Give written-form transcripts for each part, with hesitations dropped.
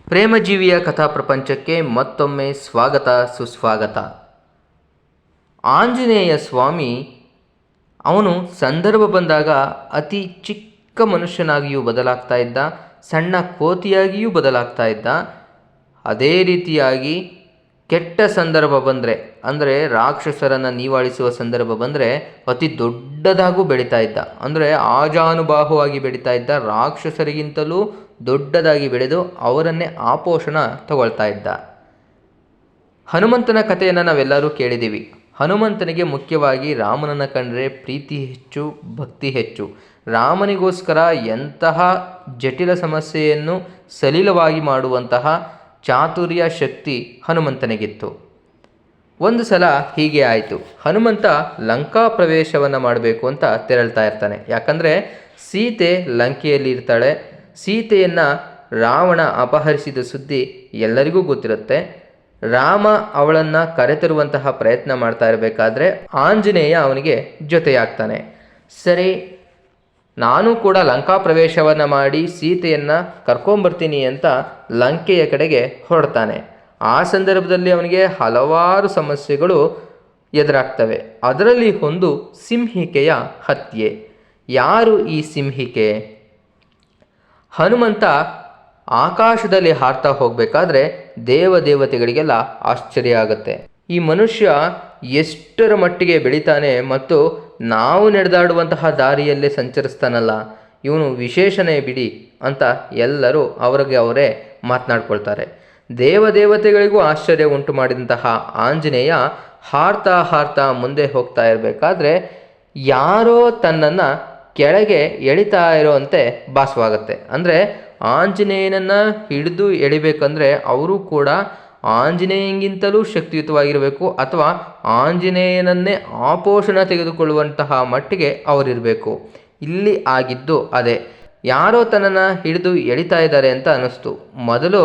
ಪ್ರೇಮಜೀವಿಯ ಕಥಾ ಪ್ರಪಂಚಕ್ಕೆ ಮತ್ತೊಮ್ಮೆ ಸ್ವಾಗತ ಸುಸ್ವಾಗತ. ಆಂಜನೇಯ ಸ್ವಾಮಿ ಅವನು ಸಂದರ್ಭ ಬಂದಾಗ ಅತಿ ಚಿಕ್ಕ ಮನುಷ್ಯನಾಗಿಯೂ ಬದಲಾಗ್ತಾ ಇದ್ದ, ಸಣ್ಣ ಕೋತಿಯಾಗಿಯೂ ಬದಲಾಗ್ತಾ ಇದ್ದ. ಅದೇ ರೀತಿಯಾಗಿ ಕೆಟ್ಟ ಸಂದರ್ಭ ಬಂದರೆ, ಅಂದರೆ ರಾಕ್ಷಸರನ್ನು ನಿವಾಳಿಸುವ ಸಂದರ್ಭ ಬಂದರೆ ಅತಿ ದೊಡ್ಡದಾಗೂ ಬೆಳೀತಾ ಇದ್ದ, ಅಂದರೆ ಆಜಾನುಬಾಹುವಾಗಿ ಬೆಳೀತಾ ಇದ್ದ. ರಾಕ್ಷಸರಿಗಿಂತಲೂ ದೊಡ್ಡದಾಗಿ ಬೆಳೆದು ಅವರನ್ನೇ ಆಪೋಷಣ ತಗೊಳ್ತಾ ಇದ್ದ. ಹನುಮಂತನ ಕಥೆಯನ್ನು ನಾವೆಲ್ಲರೂ ಕೇಳಿದ್ದೀವಿ. ಹನುಮಂತನಿಗೆ ಮುಖ್ಯವಾಗಿ ರಾಮನನ್ನು ಕಂಡರೆ ಪ್ರೀತಿ ಹೆಚ್ಚು, ಭಕ್ತಿ ಹೆಚ್ಚು. ರಾಮನಿಗೋಸ್ಕರ ಎಂತಹ ಜಟಿಲ ಸಮಸ್ಯೆಯನ್ನು ಸಲಿಲವಾಗಿ ಮಾಡುವಂತಹ ಚಾತುರ್ಯ ಶಕ್ತಿ ಹನುಮಂತನಿಗಿತ್ತು. ಒಂದು ಸಲ ಹೀಗೆ ಆಯಿತು. ಹನುಮಂತ ಲಂಕಾ ಪ್ರವೇಶವನ್ನು ಮಾಡಬೇಕು ಅಂತ ತೆರಳ್ತಾ ಇರ್ತಾನೆ. ಯಾಕಂದರೆ ಸೀತೆ ಲಂಕೆಯಲ್ಲಿ ಇರ್ತಾಳೆ. ಸೀತೆಯನ್ನು ರಾವಣ ಅಪಹರಿಸಿದ ಸುದ್ದಿ ಎಲ್ಲರಿಗೂ ಗೊತ್ತಿರುತ್ತೆ. ರಾಮ ಅವಳನ್ನು ಕರೆತರುವಂತಹ ಪ್ರಯತ್ನ ಮಾಡ್ತಾ ಇರಬೇಕಾದ್ರೆ ಆಂಜನೇಯ ಅವನಿಗೆ ಜೊತೆಯಾಗ್ತಾನೆ. ಸರಿ, ನಾನು ಕೂಡ ಲಂಕಾ ಪ್ರವೇಶವನ್ನು ಮಾಡಿ ಸೀತೆಯನ್ನು ಕರ್ಕೊಂಬರ್ತೀನಿ ಅಂತ ಲಂಕೆಯ ಕಡೆಗೆ ಹೊರಡ್ತಾನೆ. ಆ ಸಂದರ್ಭದಲ್ಲಿ ಅವನಿಗೆ ಹಲವಾರು ಸಮಸ್ಯೆಗಳು ಎದುರಾಗ್ತವೆ. ಅದರಲ್ಲಿ ಒಂದು ಸಿಂಹಿಕೆಯ ಹತ್ಯೆ. ಯಾರು ಈ ಸಿಂಹಿಕೆ? ಹನುಮಂತ ಆಕಾಶದಲ್ಲಿ ಹಾರ್ತಾ ಹೋಗಬೇಕಾದ್ರೆ ದೇವತೆಗಳಿಗೆಲ್ಲ ಆಶ್ಚರ್ಯ ಆಗುತ್ತೆ. ಈ ಮನುಷ್ಯ ಎಷ್ಟರ ಮಟ್ಟಿಗೆ ಬೆಳಿತಾನೆ ಮತ್ತು ನಾವು ನಡೆದಾಡುವಂತಹ ದಾರಿಯಲ್ಲೇ ಸಂಚರಿಸ್ತಾನಲ್ಲ, ಇವನು ವಿಶೇಷಣೆ ಬಿಡಿ ಅಂತ ಎಲ್ಲರೂ ಅವರಿಗೆ ಅವರೇ ಮಾತನಾಡ್ಕೊಳ್ತಾರೆ. ದೇವತೆಗಳಿಗೂ ಆಶ್ಚರ್ಯ ಉಂಟು ಮಾಡಿದಂತಹ ಆಂಜನೇಯ ಹಾರ್ತಾ ಹಾರ್ತಾ ಮುಂದೆ ಹೋಗ್ತಾ ಇರಬೇಕಾದ್ರೆ ಯಾರೋ ತನ್ನನ್ನು ಕೆಳಗೆ ಎಳಿತಾ ಇರೋವಂತೆ ಭಾಸವಾಗುತ್ತೆ. ಅಂದರೆ ಆಂಜನೇಯನನ್ನು ಹಿಡಿದು ಎಳಿಬೇಕಂದ್ರೆ ಅವರು ಕೂಡ ಆಂಜನೇಯನಿಗಿಂತಲೂ ಶಕ್ತಿಯುತವಾಗಿರಬೇಕು, ಅಥವಾ ಆಂಜನೇಯನನ್ನೇ ಆಪೋಷಣ ತೆಗೆದುಕೊಳ್ಳುವಂತಹ ಮಟ್ಟಿಗೆ ಅವರಿರಬೇಕು. ಇಲ್ಲಿ ಆಗಿದ್ದು ಅದೇ. ಯಾರೋ ತನ್ನನ್ನು ಹಿಡಿದು ಎಳಿತಾ ಇದ್ದಾರೆ ಅಂತ ಅನ್ನಿಸ್ತು. ಮೊದಲು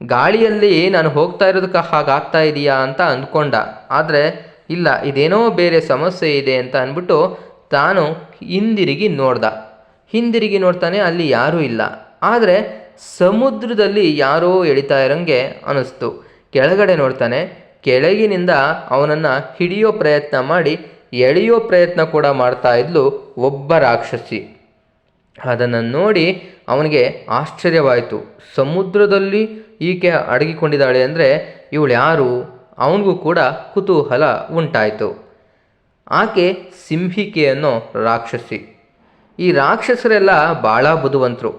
ಗಾಳಿಯಲ್ಲಿ ನಾನು ಹೋಗ್ತಾ ಇರೋದಕ್ಕೆ ಹಾಗಾಗ್ತಾ ಇದೆಯಾ ಅಂತ ಅಂದ್ಕೊಂಡ. ಆದರೆ ಇಲ್ಲ, ಇದೇನೋ ಬೇರೆ ಸಮಸ್ಯೆ ಇದೆ ಅಂತ ಅಂದ್ಬಿಟ್ಟು ತಾನು ಹಿಂದಿರುಗಿ ನೋಡ್ತಾನೆ. ಅಲ್ಲಿ ಯಾರೂ ಇಲ್ಲ. ಆದರೆ ಸಮುದ್ರದಲ್ಲಿ ಯಾರೋ ಎಳಿತಾ ಇರೋಂಗೆ ಅನ್ನಿಸ್ತು. ಕೆಳಗಡೆ ನೋಡ್ತಾನೆ. ಕೆಳಗಿನಿಂದ ಅವನನ್ನು ಹಿಡಿಯೋ ಪ್ರಯತ್ನ ಮಾಡಿ ಎಳೆಯೋ ಪ್ರಯತ್ನ ಕೂಡ ಮಾಡ್ತಾ ಇದ್ಲು ಒಬ್ಬ ರಾಕ್ಷಸಿ. ಅದನ್ನು ನೋಡಿ ಅವನಿಗೆ ಆಶ್ಚರ್ಯವಾಯಿತು. ಸಮುದ್ರದಲ್ಲಿ ಈಕೆ ಅಡಗಿಕೊಂಡಿದ್ದಾಳೆ ಅಂದರೆ ಇವಳು ಯಾರು? ಅವನಿಗೂ ಕೂಡ ಕುತೂಹಲ ಉಂಟಾಯಿತು. ಆಕೆ ಸಿಂಹಿಕೆ ಅನ್ನೋ ರಾಕ್ಷಸಿ. ಈ ರಾಕ್ಷಸರೆಲ್ಲ ಭಾಳ ಬುದ್ಧಿವಂತರು.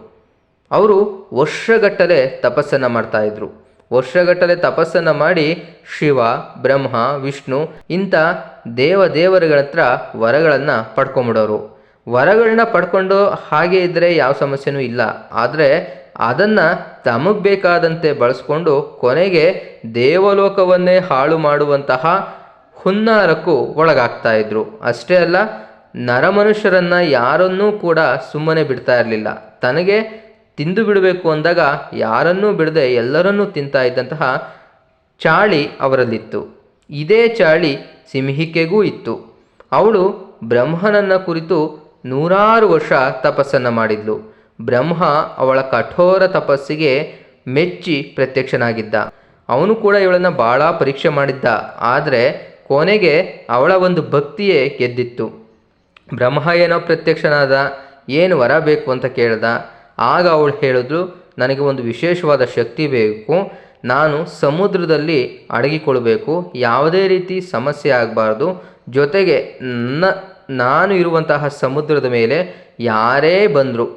ಅವರು ವರ್ಷಗಟ್ಟಲೆ ತಪಸ್ಸನ್ನು ಮಾಡ್ತಾಯಿದ್ರು. ವರ್ಷಗಟ್ಟಲೆ ತಪಸ್ಸನ್ನು ಮಾಡಿ ಶಿವ, ಬ್ರಹ್ಮ, ವಿಷ್ಣು ಇಂಥ ದೇವರುಗಳ ಹತ್ರ ವರಗಳನ್ನು ಪಡ್ಕೊಂಬಿಡೋರು. ವರಗಳನ್ನ ಪಡ್ಕೊಂಡು ಹಾಗೆ ಇದ್ದರೆ ಯಾವ ಸಮಸ್ಯೆನೂ ಇಲ್ಲ. ಆದರೆ ಅದನ್ನು ತಮಗೆ ಬೇಕಾದಂತೆ ಬಳಸ್ಕೊಂಡು ಕೊನೆಗೆ ದೇವಲೋಕವನ್ನೇ ಹಾಳು ಮಾಡುವಂತಹ ಹುನ್ನಾರಕ್ಕೂ ಒಳಗಾಗ್ತಾ ಇದ್ರು. ಅಷ್ಟೇ ಅಲ್ಲ, ನರಮನುಷ್ಯರನ್ನು ಯಾರನ್ನೂ ಕೂಡ ಸುಮ್ಮನೆ ಬಿಡ್ತಾ ಇರಲಿಲ್ಲ. ತನಗೆ ತಿಂದು ಬಿಡಬೇಕು ಅಂದಾಗ ಯಾರನ್ನೂ ಬಿಡದೆ ಎಲ್ಲರನ್ನೂ ತಿಂತಾ ಇದ್ದಂತಹ ಚಾಳಿ ಅವರಲ್ಲಿತ್ತು. ಇದೇ ಚಾಳಿ ಸಿಂಹಿಕೆಗೂ ಇತ್ತು. ಅವಳು ಬ್ರಹ್ಮನನ್ನು ಕುರಿತು 100 ವರ್ಷ ತಪಸ್ಸನ್ನು ಮಾಡಿದ್ಲು. ಬ್ರಹ್ಮ ಅವಳ ಕಠೋರ ತಪಸ್ಸಿಗೆ ಮೆಚ್ಚಿ ಪ್ರತ್ಯಕ್ಷನಾಗಿದ್ದ. ಅವನು ಕೂಡ ಇವಳನ್ನು ಭಾಳ ಪರೀಕ್ಷೆ ಮಾಡಿದ್ದ. ಆದರೆ ಕೊನೆಗೆ ಅವಳ ಒಂದು ಭಕ್ತಿಯೇ ಗೆದ್ದಿತ್ತು. ಬ್ರಹ್ಮ ಏನೋ ಪ್ರತ್ಯಕ್ಷನಾದ, ಏನು ವರ ಬೇಕು ಅಂತ ಕೇಳ್ದ. ಆಗ ಅವಳು ಹೇಳಿದ್ಳು, ನನಗೆ ಒಂದು ವಿಶೇಷವಾದ ಶಕ್ತಿ ಬೇಕು, ನಾನು ಸಮುದ್ರದಲ್ಲಿ ಅಡಗಿಕೊಳ್ಬೇಕು, ಯಾವುದೇ ರೀತಿ ಸಮಸ್ಯೆ ಆಗಬಾರ್ದು, ಜೊತೆಗೆ ನಾನು ಇರುವಂತಹ ಸಮುದ್ರದ ಮೇಲೆ ಯಾರೇ ಬಂದರೂ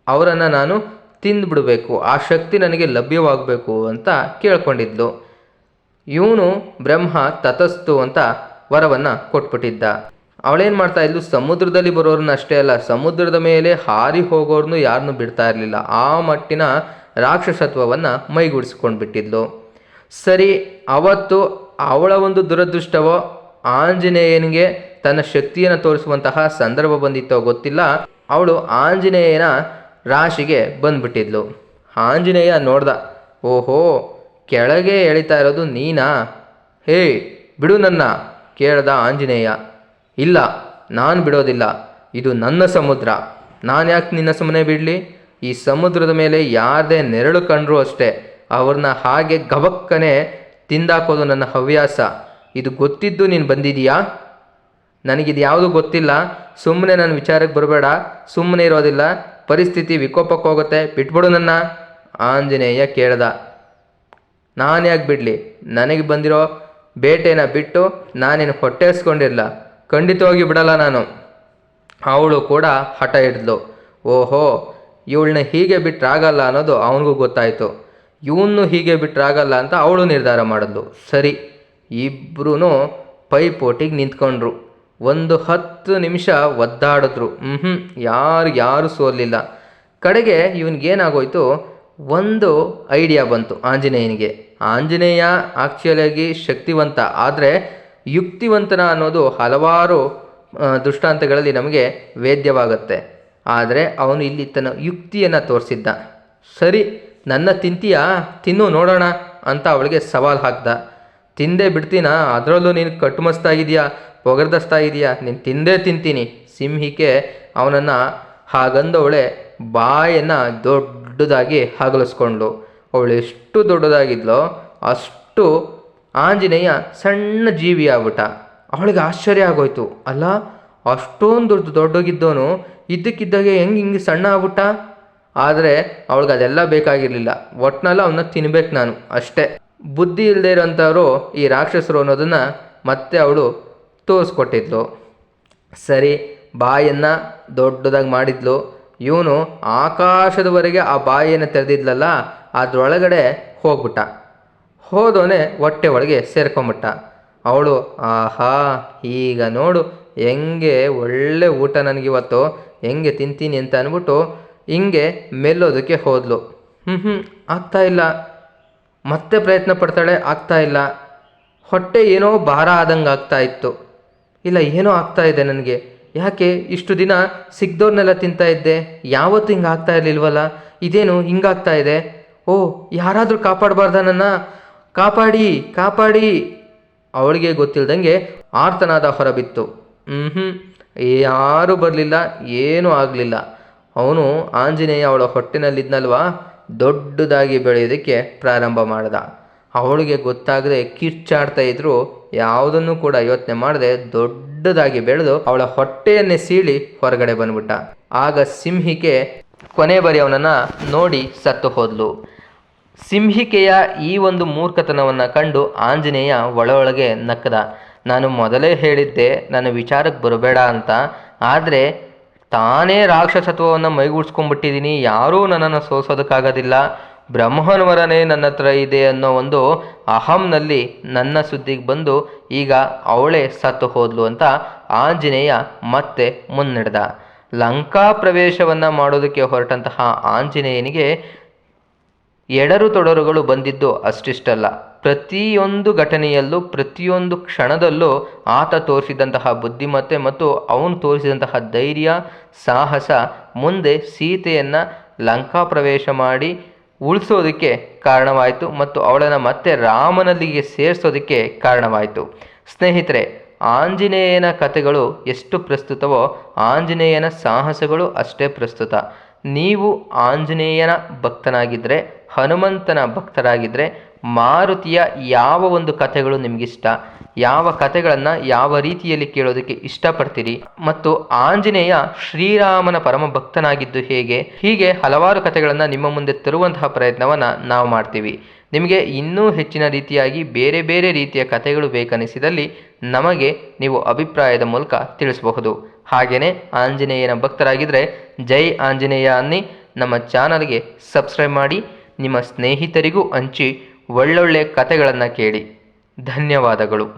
ಅವರನ್ನು ನಾನು ತಿಂದುಬಿಡಬೇಕು, ಆ ಶಕ್ತಿ ನನಗೆ ಲಭ್ಯವಾಗಬೇಕು ಅಂತ ಕೇಳ್ಕೊಂಡಿದ್ಲು. ಇವನು ಬ್ರಹ್ಮ ತತಸ್ತು ಅಂತ ವರವನ್ನು ಕೊಟ್ಬಿಟ್ಟಿದ್ದ. ಅವಳೇನು ಮಾಡ್ತಾ ಇದ್ಲು, ಸಮುದ್ರದಲ್ಲಿ ಬರೋರನ್ನ ಅಷ್ಟೇ ಅಲ್ಲ, ಸಮುದ್ರದ ಮೇಲೆ ಹಾರಿ ಹೋಗೋರ್ನು ಯಾರನ್ನೂ ಬಿಡ್ತಾ ಇರಲಿಲ್ಲ. ಆ ಮಟ್ಟಿನ ರಾಕ್ಷಸತ್ವವನ್ನು ಮೈಗೂಡಿಸ್ಕೊಂಡು ಬಿಟ್ಟಿದ್ಲು. ಸರಿ, ಅವತ್ತು ಅವಳ ಒಂದು ದುರದೃಷ್ಟವೋ ಆಂಜನೇಯನಿಗೆ ತನ್ನ ಶಕ್ತಿಯನ್ನು ತೋರಿಸುವಂತಹ ಸಂದರ್ಭ ಬಂದಿತ್ತೋ ಗೊತ್ತಿಲ್ಲ, ಅವಳು ಆಂಜನೇಯನ ರಾಶಿಗೆ ಬಂದ್ಬಿಟ್ಟಿದ್ಲು. ಆಂಜನೇಯ ನೋಡ್ದ, ಓಹೋ, ಕೆಳಗೆ ಎಳಿತಾ ಇರೋದು ನೀನಾ? ಹೇ, ಬಿಡು ನನ್ನ ಕೇಳ್ದ ಆಂಜನೇಯ. ಇಲ್ಲ, ನಾನು ಬಿಡೋದಿಲ್ಲ, ಇದು ನನ್ನ ಸಮುದ್ರ, ನಾನು ಯಾಕೆ ನಿನ್ನ ಸುಮ್ಮನೆ ಬಿಡಲಿ? ಈ ಸಮುದ್ರದ ಮೇಲೆ ಯಾರದೇ ನೆರಳು ಕಂಡ್ರೂ ಅಷ್ಟೇ ಅವ್ರನ್ನ ಹಾಗೆ ಗಬಕ್ಕನೆ ತಿಂದಾಕೋದು ನನ್ನ ಹವ್ಯಾಸ. ಇದು ಗೊತ್ತಿದ್ದು ನೀನು ಬಂದಿದೀಯಾ? ನನಗಿದು ಯಾವುದೂ ಗೊತ್ತಿಲ್ಲ. ಸುಮ್ಮನೆ ನನ್ನ ವಿಚಾರಕ್ಕೆ ಬರಬೇಡ. ಸುಮ್ಮನೆ ಇರೋದಿಲ್ಲ, ಪರಿಸ್ಥಿತಿ ವಿಕೋಪಕ್ಕೆ ಹೋಗುತ್ತೆ, ಬಿಟ್ಬಿಡು ನನ್ನ. ಆಂಜನೇಯ ಕೇಳ್ದ. ನಾನು ಯಾಕೆ ಬಿಡಲಿ? ನನಗೆ ಬಂದಿರೋ ಬೇಟೆನ ಬಿಟ್ಟು ನಾನೇನು ಹೊಟ್ಟೆಸ್ಕೊಂಡಿರಲ್ಲ, ಖಂಡಿತವಾಗಿ ಬಿಡಲ್ಲ ನಾನು. ಅವಳು ಕೂಡ ಹಠ ಹಿಡಿದ್ಲು. ಓಹೋ, ಇವಳನ್ನ ಹೀಗೆ ಬಿಟ್ಟರಾಗಲ್ಲ ಅನ್ನೋದು ಅವನಿಗೂ ಗೊತ್ತಾಯಿತು. ಇವನು ಹೀಗೆ ಬಿಟ್ಟರಾಗಲ್ಲ ಅಂತ ಅವಳು ನಿರ್ಧಾರ ಮಾಡಿದ್ಲು. ಸರಿ, ಇಬ್ಬರೂ ಪೈಪೋಟಿಗೆ ನಿಂತ್ಕೊಂಡ್ರು. 10 ನಿಮಿಷ ಒದ್ದಾಡಿದ್ರು. ಯಾರು ಸೋಲಿಲ್ಲ. ಕಡೆಗೆ ಇವನಿಗೇನಾಗೋಯ್ತು, ಒಂದು ಐಡಿಯಾ ಬಂತು ಆಂಜನೇಯನಿಗೆ. ಆಂಜನೇಯ ಆ್ಯಕ್ಚುಲಿಯಾಗಿ ಶಕ್ತಿವಂತ, ಆದರೆ ಯುಕ್ತಿವಂತನ ಅನ್ನೋದು ಹಲವಾರು ದೃಷ್ಟಾಂತಗಳಲ್ಲಿ ನಮಗೆ ವೇದ್ಯವಾಗುತ್ತೆ. ಆದರೆ ಅವನು ಇಲ್ಲಿ ತನ್ನ ಯುಕ್ತಿಯನ್ನು ತೋರಿಸಿದ್ದ. ಸರಿ, ನನ್ನ ತಿಂತೀಯಾ? ತಿನ್ನು ನೋಡೋಣ ಅಂತ ಅವಳಿಗೆ ಸವಾಲು ಹಾಕ್ದ. ತಿಂದೇ ಬಿಡ್ತೀನಾ? ಅದರಲ್ಲೂ ನೀನು ಕಟ್ಟುಮಸ್ತಾಗಿದೆಯಾ, ಪೊಗರ್ದಸ್ತಾಗಿದೆಯಾ, ನೀನು ತಿಂದೇ ತಿಂತೀನಿ. ಸಿಂಹಿಕೆ ಅವನನ್ನು ಹಾಗಂದವಳೆ ಬಾಯನ್ನು ದೊಡ್ಡದಾಗಿ ಹಗಲಿಸ್ಕೊಂಡ್ಳು. ಅವಳು ಎಷ್ಟು ದೊಡ್ಡದಾಗಿದ್ಲೋ ಅಷ್ಟು ಆಂಜನೇಯ ಸಣ್ಣ ಜೀವಿ ಆಗ್ಬಿಟ್ಟ. ಅವಳಿಗೆ ಆಶ್ಚರ್ಯ ಆಗೋಯ್ತು. ಅಲ್ಲ, ಅಷ್ಟೊಂದು ದೊಡ್ಡಗಿದ್ದವನು ಇದ್ದಕ್ಕಿದ್ದಾಗೆ ಹಿಂಗೆ ಸಣ್ಣ ಆಗ್ಬಿಟ್ಟ? ಆದರೆ ಅವಳಿಗೆ ಅದೆಲ್ಲ ಬೇಕಾಗಿರಲಿಲ್ಲ. ಒಟ್ಟಿನಲ್ಲಿ ಅವನ್ನ ತಿನ್ಬೇಕು ನಾನು ಅಷ್ಟೇ. ಬುದ್ಧಿ ಇಲ್ಲದೆ ಇರೋಂಥವ್ರು ಈ ರಾಕ್ಷಸರು ಅನ್ನೋದನ್ನು ಮತ್ತೆ ಅವಳು ತೋರಿಸ್ಕೊಟ್ಟಿದ್ಲು. ಸರಿ, ಬಾಯನ್ನು ದೊಡ್ಡದಾಗಿ ಮಾಡಿದ್ಲು. ಇವನು ಆಕಾಶದವರೆಗೆ ಆ ಬಾಯಿಯನ್ನು ತೆರೆದಿದ್ಲಲ್ಲ, ಅದರೊಳಗಡೆ ಹೋಗ್ಬಿಟ್ಟ. ಹೋದವನೇ ಹೊಟ್ಟೆ ಒಳಗೆ ಸೇರ್ಕೊಂಬಿಟ್ಟ. ಅವಳು ಆಹಾ, ಈಗ ನೋಡು ಹೆಂಗೆ ಒಳ್ಳೆ ಊಟ ನನಗಿವತ್ತು, ಹೆಂಗೆ ತಿಂತೀನಿ ಅಂತ ಅಂದ್ಬಿಟ್ಟು ಹಿಂಗೆ ಮೆಲ್ಲೋದಕ್ಕೆ ಹೋದ್ಲು. ಆಗ್ತಾಯಿಲ್ಲ. ಮತ್ತೆ ಪ್ರಯತ್ನ ಪಡ್ತಾಳೆ, ಆಗ್ತಾಯಿಲ್ಲ. ಹೊಟ್ಟೆ ಏನೋ ಭಾರ ಆದಂಗೆ ಆಗ್ತಾ ಇತ್ತು. ಇಲ್ಲ, ಏನೋ ಆಗ್ತಾ ಇದೆ ನನಗೆ. ಯಾಕೆ ಇಷ್ಟು ದಿನ ಸಿಗ್ದವ್ರನ್ನೆಲ್ಲ ತಿಂತಾ ಇದ್ದೆ, ಯಾವತ್ತೂ ಹಿಂಗೆ ಆಗ್ತಾ ಇರಲಿಲ್ವಲ್ಲ, ಇದೇನು ಹಿಂಗಾಗ್ತಾ ಇದೆ? ಓ, ಯಾರಾದರೂ ಕಾಪಾಡಬಾರ್ದ ನನ್ನ? ಕಾಪಾಡಿ ಕಾಪಾಡಿ. ಅವಳಿಗೆ ಗೊತ್ತಿಲ್ದಂಗೆ ಆರ್ತನಾದ ಹೊರಬಿತ್ತು. ಯಾರೂ ಬರಲಿಲ್ಲ, ಏನೂ ಆಗಲಿಲ್ಲ. ಅವನು ಆಂಜನೇಯ ಅವಳ ಹೊಟ್ಟೆನಲ್ಲಿದ್ನಲ್ವಾ, ದೊಡ್ಡದಾಗಿ ಬೆಳೆಯೋದಕ್ಕೆ ಪ್ರಾರಂಭ ಮಾಡ್ದ. ಅವಳಿಗೆ ಗೊತ್ತಾಗದೆ ಕಿರ್ಚಾಡ್ತಾ ಇದ್ರು, ಯಾವುದನ್ನು ಕೂಡ ಯೋಚನೆ ಮಾಡದೆ ದೊಡ್ಡದಾಗಿ ಬೆಳೆದು ಅವಳ ಹೊಟ್ಟೆಯನ್ನೇ ಸೀಳಿ ಹೊರಗಡೆ ಬಂದ್ಬಿಟ್ಟ. ಆಗ ಸಿಂಹಿಕೆ ಕೊನೆ ಬರಿ ಅವನನ್ನು ನೋಡಿ ಸತ್ತು ಹೋದ್ಲು. ಸಿಂಹಿಕೆಯ ಈ ಒಂದು ಮೂರ್ಖತನವನ್ನು ಕಂಡು ಆಂಜನೇಯ ಒಳಗೆ ನಕ್ಕದ. ನಾನು ಮೊದಲೇ ಹೇಳಿದ್ದೆ ನನ್ನ ವಿಚಾರಕ್ಕೆ ಬರಬೇಡ ಅಂತ, ಆದರೆ ತಾನೇ ರಾಕ್ಷಸತ್ವವನ್ನು ಮೈಗೂಡಿಸ್ಕೊಂಡ್ಬಿಟ್ಟಿದ್ದೀನಿ, ಯಾರೂ ನನ್ನನ್ನು ಸೋಸೋದಕ್ಕಾಗೋದಿಲ್ಲ, ಬ್ರಹ್ಮನವರನೇ ನನ್ನ ಹತ್ರ ಇದೆ ಅನ್ನೋ ಒಂದು ಅಹಂನಲ್ಲಿ ನನ್ನ ಸುದ್ದಿಗೆ ಬಂದು ಈಗ ಅವಳೇ ಸತ್ತು ಹೋದ್ಲು ಅಂತ ಆಂಜನೇಯ ಮತ್ತೆ ಮುನ್ನಡೆದ. ಲಂಕಾ ಪ್ರವೇಶವನ್ನು ಮಾಡೋದಕ್ಕೆ ಹೊರಟಂತಹ ಆಂಜನೇಯನಿಗೆ ಎಡರು ತೊಡರುಗಳು ಬಂದಿದ್ದು ಅಷ್ಟಿಷ್ಟಲ್ಲ. ಪ್ರತಿಯೊಂದು ಘಟನೆಯಲ್ಲೂ ಪ್ರತಿಯೊಂದು ಕ್ಷಣದಲ್ಲೂ ಆತ ತೋರಿಸಿದಂತಹ ಬುದ್ಧಿಮತ್ತೆ ಮತ್ತು ಅವನು ತೋರಿಸಿದಂತಹ ಧೈರ್ಯ ಸಾಹಸ ಮುಂದೆ ಸೀತೆಯನ್ನು ಲಂಕಾ ಪ್ರವೇಶ ಮಾಡಿ ಉಳಿಸೋದಕ್ಕೆ ಕಾರಣವಾಯಿತು ಮತ್ತು ಅವಳನ್ನು ಮತ್ತೆ ರಾಮನಲ್ಲಿಗೆ ಸೇರಿಸೋದಕ್ಕೆ ಕಾರಣವಾಯಿತು. ಸ್ನೇಹಿತರೆ, ಆಂಜನೇಯನ ಕಥೆಗಳು ಎಷ್ಟು ಪ್ರಸ್ತುತವೋ ಆಂಜನೇಯನ ಸಾಹಸಗಳು ಅಷ್ಟೇ ಪ್ರಸ್ತುತ. ನೀವು ಆಂಜನೇಯನ ಭಕ್ತನಾಗಿದ್ದರೆ, ಹನುಮಂತನ ಭಕ್ತರಾಗಿದ್ದರೆ, ಮಾರುತಿಯ ಯಾವ ಒಂದು ಕಥೆಗಳು ನಿಮಗಿಷ್ಟ, ಯಾವ ಕಥೆಗಳನ್ನು ಯಾವ ರೀತಿಯಲ್ಲಿ ಕೇಳೋದಕ್ಕೆ ಇಷ್ಟಪಡ್ತೀರಿ, ಮತ್ತು ಆಂಜನೇಯ ಶ್ರೀರಾಮನ ಪರಮ ಭಕ್ತನಾಗಿದ್ದು ಹೇಗೆ, ಹೀಗೆ ಹಲವಾರು ಕಥೆಗಳನ್ನು ನಿಮ್ಮ ಮುಂದೆ ತರುವಂತಹ ಪ್ರಯತ್ನವನ್ನು ನಾವು ಮಾಡ್ತೀವಿ. ನಿಮಗೆ ಇನ್ನೂ ಹೆಚ್ಚಿನ ರೀತಿಯಾಗಿ ಬೇರೆ ಬೇರೆ ರೀತಿಯ ಕಥೆಗಳು ಬೇಕನ್ನಿಸಿದಲ್ಲಿ ನಮಗೆ ನೀವು ಅಭಿಪ್ರಾಯದ ಮೂಲಕ ತಿಳಿಸಬಹುದು. ಹಾಗೆಯೇ ಆಂಜನೇಯನ ಭಕ್ತರಾಗಿದ್ದರೆ ಜೈ ಆಂಜನೇಯ ಅನ್ನಿ ನಮ್ಮ ಚಾನಲ್ಗೆ ಸಬ್ಸ್ಕ್ರೈಬ್ ಮಾಡಿ, ನಿಮ್ಮ ಸ್ನೇಹಿತರಿಗೂ ಹಂಚಿ ಒಳ್ಳೊಳ್ಳೆ ಕಥೆಗಳನ್ನು ಕೇಳಿ. ಧನ್ಯವಾದಗಳು.